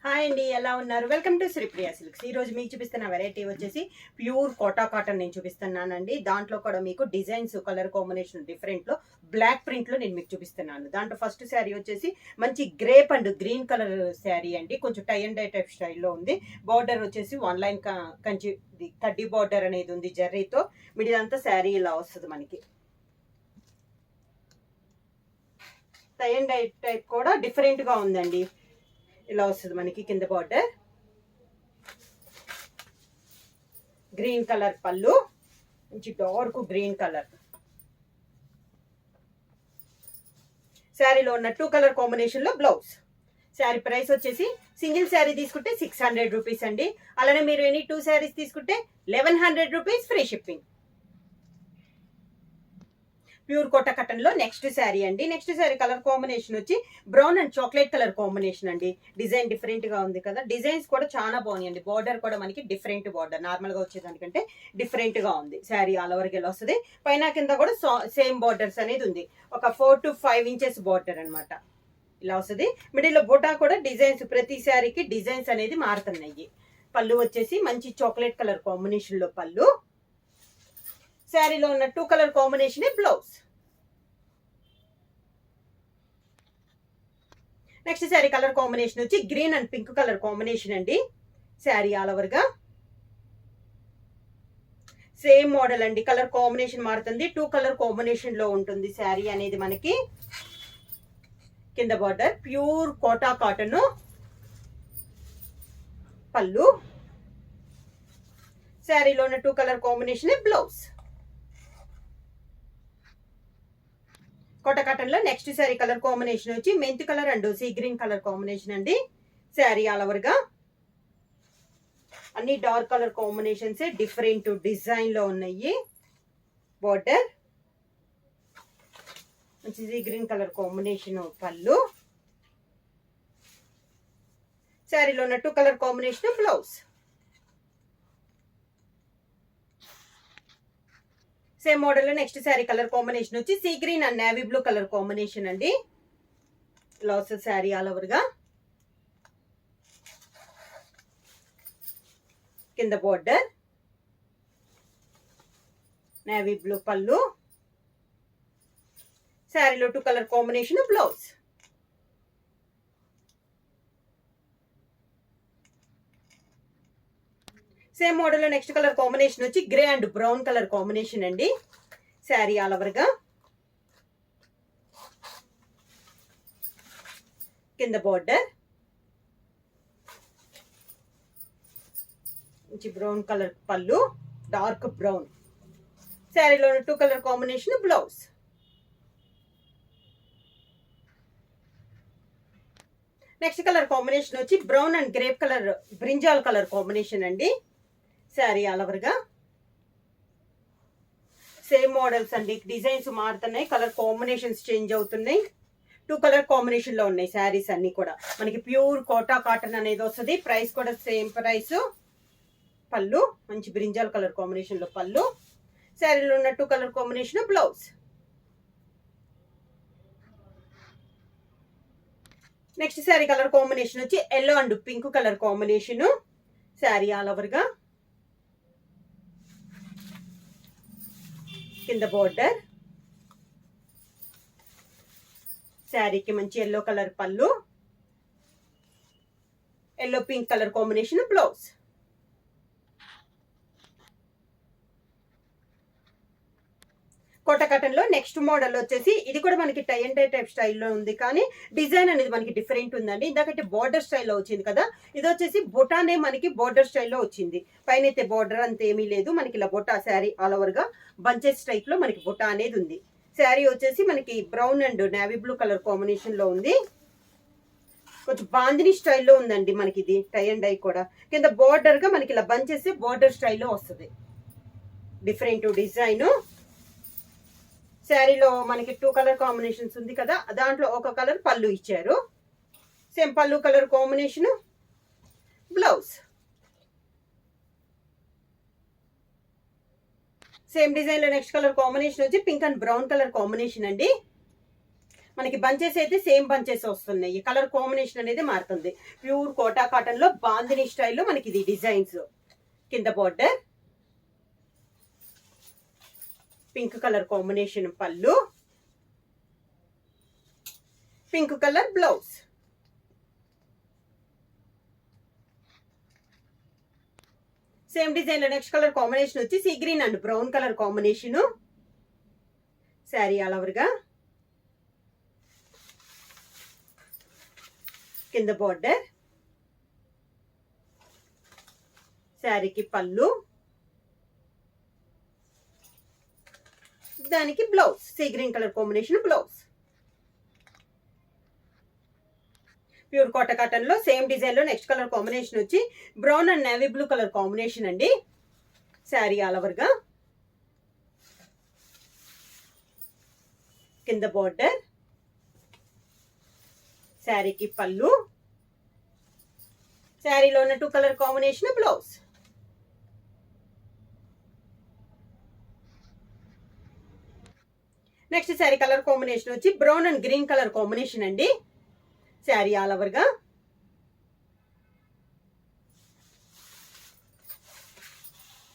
Hi అండి, ఎలా ఉన్నారు? Welcome to Sripriya silks. ఈ రోజు మీకు చూపిస్తున్న వెరైటీ వచ్చేసి ప్యూర్ కోటా కాటన్ నేను చూపిస్తున్నానండి. దాంట్లో కూడా మీకు డిజైన్స్ కలర్ కాంబినేషన్ డిఫరెంట్ లో బ్లాక్ ప్రింట్ లో నేను మీకు చూపిస్తున్నాను. దాంట్లో ఫస్ట్ శారీ వచ్చేసి మంచి grape and green colour sari అండి. కొంచెం టై అండ్ డై టైప్ స్టైల్లో ఉంది. బార్డర్ వచ్చేసి వన్ లైన్ కంచి కడ్డీ బార్డర్ అనేది ఉంది జర్రీతో. మిడిల్ అంతా శారీ ఇలా వస్తుంది మనకి. టై అండ్ డై టైప్ కూడా డిఫరెంట్ గా ఉందండి. ఇలా వస్తుంది మనకి కింద బార్డర్. గ్రీన్ కలర్ పళ్ళు, మంచి డార్క్ గ్రీన్ కలర్. శారీలో ఉన్న 2 కలర్ కాంబినేషన్ లో బ్లౌజ్. శారీ ప్రైస్ వచ్చేసి సింగిల్ శారీ తీసుకుంటే 600 రూపీస్ అండి. అలానే మీరు ఎనీ 2 శారీస్ తీసుకుంటే 1100 rupees free shipping. Pure Kota cotton లో నెక్స్ట్ శారీ అండి. నెక్స్ట్ శారీ కలర్ కాంబినేషన్ వచ్చి brown and chocolate colour combination అండి. డిజైన్ డిఫరెంట్ గా ఉంది కదా. డిజైన్స్ కూడా చాలా బాగున్నాయండి. బార్డర్ కూడా మనకి డిఫరెంట్ బార్డర్, నార్మల్ గా వచ్చేదానికంటే డిఫరెంట్ గా ఉంది. శారీ ఆల్ ఓవర్ గా వస్తుంది. పైన కింద కూడా సేమ్ బార్డర్స్ అనేది ఉంది. ఒక 4 to 5 ఇంచెస్ బార్డర్ అనమాట. ఇలా వస్తుంది. మిడిల్ లో బుటా కూడా డిజైన్స్, ప్రతి శారీకి డిజైన్స్ అనేది మారుతున్నాయి. పళ్ళు వచ్చేసి మంచి చాక్లెట్ కలర్ కాంబినేషన్ లో పళ్ళు. శారీలో ఉన్న 2 colour combination blouse. Next sari colour combination వచ్చి green and pink colour combination అండి. శారీ ఆల్ ఓవర్ గా సేమ్ మోడల్ అండి. కలర్ కాంబినేషన్ మారుతుంది. 2 కలర్ కాంబినేషన్ లో ఉంటుంది శారీ అనేది మనకి. కింద బార్డర్ ప్యూర్ కోటా కాటన్. పళ్ళు. శారీలో ఉన్న 2 colour combination blouse. Kota cotton లో నెక్స్ట్ శారీ కలర్ కాంబినేషన్ వచ్చి mint colour and sea green colour combination అండి. శారీ ఆల్ ఓవర్ గా అన్ని dark colour combinations different design లో ఉన్నాయి. బార్డర్ మంచి సీ గ్రీన్ కలర్ కాంబినేషన్ పళ్ళు. శారీలో ఉన్న 2 colour combination blouse. Same model లో నెక్స్ట్ శారీ కలర్ కాంబినేషన్ వచ్చి sea green and navy blue colour combination అండి. లాస్ శారీ ఆల్ ఓవర్ గా కింద బార్డర్ నేవీ బ్లూ పళ్ళు. శారీలో 2 colour combination blouse. Same model లో నెక్స్ట్ కలర్ కాంబినేషన్ వచ్చి grey and brown colour combination అండి. శారీ ఆల్ ఓవర్ గా కింద బార్డర్ మంచి బ్రౌన్ కలర్ పళ్ళు, డార్క్ బ్రౌన్. శారీలో 2 colour combination blouse. Next colour combination వచ్చి brown and grape colour brinjal colour combination అండి. శారీ ఆల్ ఓవర్ గా సేమ్ మోడల్స్ అండి. డిజైన్స్ మారుతున్నాయి, కలర్ కాంబినేషన్స్ చేంజ్ అవుతున్నాయి. 2 కలర్ కాంబినేషన్ లో ఉన్నాయి శారీస్ అన్ని కూడా మనకి. ప్యూర్ కోటా కాటన్ అనేది వస్తుంది. ప్రైస్ కూడా సేమ్ ప్రైస్. పళ్ళు మంచి బ్రింజాల్ కలర్ కాంబినేషన్ లో పళ్ళు. శారీలో ఉన్న 2 colour combination blouse. Next sari colour combination వచ్చి yellow and pink colour combination. Sari all over గా కింద బార్డర్. శారీకి మంచి ఎల్లో కలర్ పళ్ళు, yellow pink colour combination blouse. Kota cotton లో నెక్స్ట్ మోడల్ వచ్చేసి ఇది కూడా మనకి టై అండ్ డై టైప్ స్టైల్లో ఉంది, కానీ డిజైన్ అనేది మనకి డిఫరెంట్ ఉందండి. ఇందాకంటే బార్డర్ స్టైల్లో వచ్చింది కదా, ఇది వచ్చేసి బొటానే మనకి బార్డర్ స్టైల్లో వచ్చింది. పైన అయితే బార్డర్ అంత ఏమీ లేదు మనకి. ఇలా బొటా శారీ ఆల్ ఓవర్ గా బంచెస్ టైప్ లో మనకి బొటా అనేది ఉంది. శారీ వచ్చేసి మనకి brown and navy blue colour combination లో ఉంది. కొంచెం బాందిని స్టైల్లో ఉందండి మనకి. ఇది టై అండ్ డై కూడా కింద బార్డర్ గా మనకి ఇలా బంచెస్ బార్డర్ స్టైల్లో వస్తుంది. Different design. శారీలో మనకి 2 కలర్ కాంబినేషన్స్ ఉంది కదా, దాంట్లో ఒక కలర్ పళ్ళు ఇచ్చారు. సేమ్ పళ్ళు colour combination blouse. Same design లో నెక్స్ట్ కలర్ కాంబినేషన్ వచ్చి pink and brown colour combination అండి. మనకి బంచెస్ అయితే సేమ్ బంచెస్ వస్తున్నాయి, కలర్ కాంబినేషన్ అనేది మారుతుంది. ప్యూర్ కోటా కాటన్ లో బాందిని స్టైల్లో మనకి ఇది డిజైన్స్. కింద బార్డర్, పింక్ కలర్ కాంబినేషన్ పళ్ళు, pink colour blouse. Same design లో నెక్స్ట్ కలర్ కాంబినేషన్ వచ్చి sea green and brown colour combination. Sari all over గా, కింద బార్డర్, శారీకి పళ్ళు, దానికి blouse sea green colour combination blouse. Pure Kota cotton లో సేమ్ డిజైన్ లో నెక్స్ట్ కలర్ కాంబినేషన్ వచ్చి brown and navy blue colour combination అండి. శారీ ఆల్ ఓవర్ గా, కింద బార్డర్, శారీకి పళ్ళు, శారీలో ఉన్న 2 colour combination blouse. Next sari colour combination వచ్చి brown and green colour combination అండి. శారీ ఆల్ ఓవర్ గా,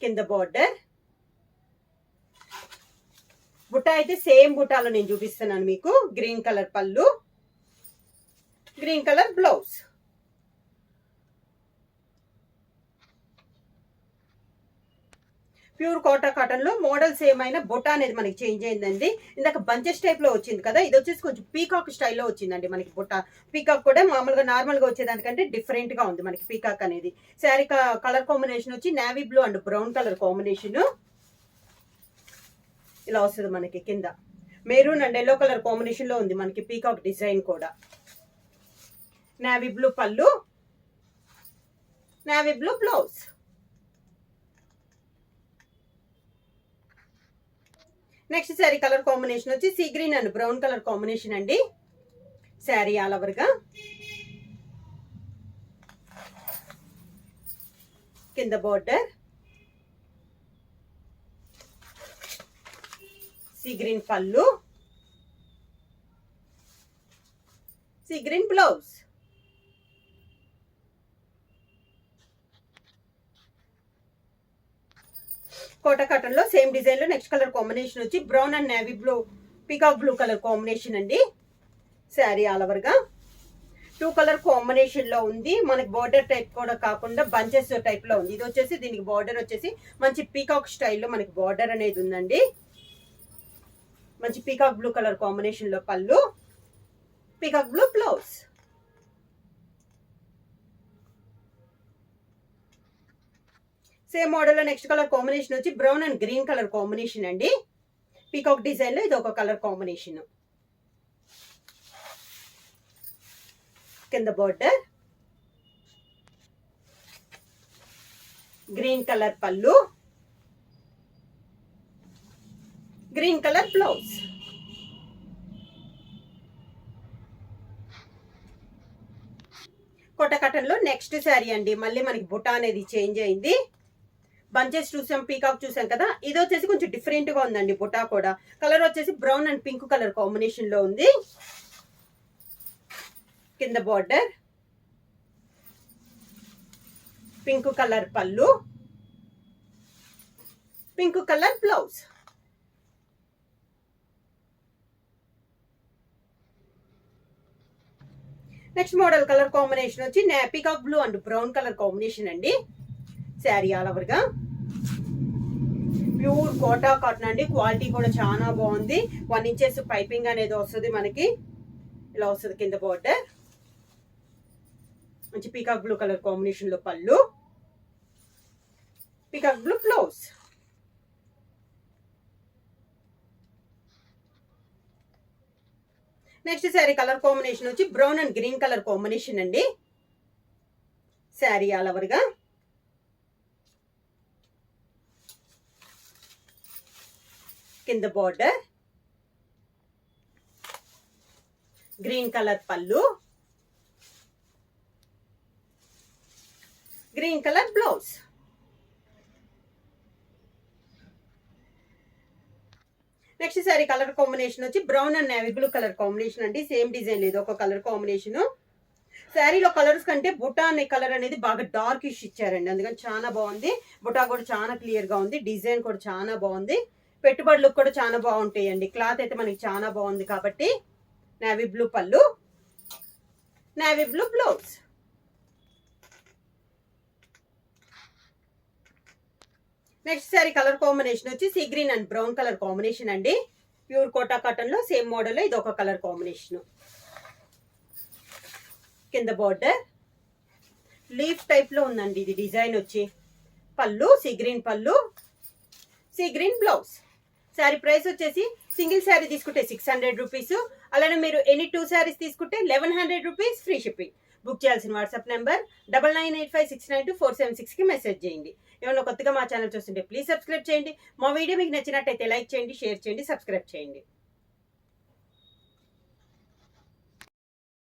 కింద బార్డర్, బుట్ట అయితే సేమ్ బుట్టాలో నేను చూపిస్తున్నాను మీకు. గ్రీన్ కలర్ పళ్ళు, green colour blouse. Pure Kota cotton లో మోడల్స్ ఏమైనా బొటా అనేది మనకి చేంజ్ అయిందండి. ఇందాక బంచెస్ టైప్ లో వచ్చింది కదా, ఇది వచ్చేసి కొంచెం పీకాక్ స్టైల్లో వచ్చిందండి మనకి బొటా. పీకాక్ కూడా మామూలుగా నార్మల్ గా వచ్చేదానికంటే డిఫరెంట్ గా ఉంది మనకి పీకాక్ అనేది. శారీ కలర్ కాంబినేషన్ వచ్చి navy blue and brown colour combination. ఇలా వస్తుంది మనకి. కింద maroon and yellow colour combination లో ఉంది మనకి పీకాక్ డిజైన్ కూడా. నేవీ బ్లూ పళ్ళు, navy blue blouse. Next sari colour combination వచ్చి sea green and brown colour combination అండి. శారీ ఆల్ ఓవర్ గా, కింద బార్డర్, సీ గ్రీన్ పళ్ళు, sea green blouse. Kota cotton లో సేమ్ డిజైన్ లో నెక్స్ట్ కలర్ కాంబినేషన్ వచ్చి brown and navy blue peacock blue colour combination అండి. Sari all over గా 2 కలర్ కాంబినేషన్ లో ఉంది మనకి. బార్డర్ టైప్ కూడా కాకుండా బంచెస్ టైప్ లో ఉంది. ఇది వచ్చేసి దీనికి బార్డర్ వచ్చేసి మంచి పీకాక్ స్టైల్లో మనకి బార్డర్ అనేది ఉందండి. మంచి పీకాక్ బ్లూ కలర్ కాంబినేషన్ లో పళ్ళు, peacock blue blouse. Same model లో నెక్స్ట్ కలర్ కాంబినేషన్ వచ్చి brown and green colour combination అండి. పీకాక్ డిజైన్ లో ఇది ఒక కలర్ కాంబినేషన్. కింద బార్డర్, గ్రీన్ కలర్ పళ్ళు, green colour blouse. Kota cotton లో నెక్స్ట్ శారీ అండి. మళ్ళీ మనకి బుటా అనేది చేంజ్ అయింది. బంచెస్ చూసాం, పీకాక్ చూసాం కదా, ఇది వచ్చేసి కొంచెం డిఫరెంట్ గా ఉందండి బుటా కూడా. కలర్ వచ్చేసి brown and pink colour combination లో ఉంది. కింద బార్డర్, పింక్ కలర్ పళ్ళు, pink colour blouse. Next model colour combination వచ్చి peacock blue and brown colour combination అండి. శారీ ఆల్ ఓవర్ గా, ప్యూర్ కోటా కాటన్ అండి. క్వాలిటీ కూడా చాలా బాగుంది. 1 ఇంచెస్ పైపింగ్ అనేది వస్తుంది మనకి. ఇలా వస్తుంది. కింద బార్డర్, మంచి పీకాక్ బ్లూ కలర్ కాంబినేషన్ లో పళ్ళు, peacock blue blouse. Next sari colour combination వచ్చి brown and green colour combination అండి. శారీ ఆల్ ఓవర్ గా, కింద బార్డర్, గ్రీన్ కలర్ పళ్ళు, green colour blouse. Next sari colour combination వచ్చి brown and navy blue colour combination అండి. Same design లేదు, ఒక కలర్ కాంబినేషన్. శారీలో కలర్స్ కంటే బుటా అనే కలర్ అనేది బాగా డార్క్ ఇష్ ఇచ్చారండి, అందుకని చాలా బాగుంది. బుటా కూడా చాలా క్లియర్ గా ఉంది, డిజైన్ కూడా చాలా బాగుంది, పెట్టుబడులకు కూడా చాలా బాగుంటాయండి. క్లాత్ అయితే మనకి చాలా బాగుంది కాబట్టి. నేవీ బ్లూ పళ్ళు, navy blue blouse. Next sari colour combination వచ్చి sea green and brown colour combination అండి. ప్యూర్ కోటా కాటన్ లో సేమ్ మోడల్ ఇది ఒక కలర్ కాంబినేషన్. కింద బార్డర్ లీఫ్ టైప్ లో ఉందండి ఇది డిజైన్ వచ్చి. పళ్ళు సీ గ్రీన్ పళ్ళు, sea green blouse. Sari price వచ్చేసి సింగిల్ శారీ తీసుకుంటే 600 రూపీస్, అలానే మీరు ఎనీ 2 శారీస్ తీసుకుంటే 1100 రూపీస్ ఫ్రీ షిప్పింగ్. బుక్ చేయాల్సిన వాట్సాప్ నెంబర్ 9985692476 కి మెసేజ్ చేయండి. ఏమైనా కొత్తగా మా ఛానల్ చూస్తుంటే ప్లీజ్ సబ్స్క్రైబ్ చేయండి. మా వీడియో మీకు నచ్చినట్టయితే లైక్ చేయండి, షేర్ చేయండి, సబ్స్క్రైబ్ చేయండి.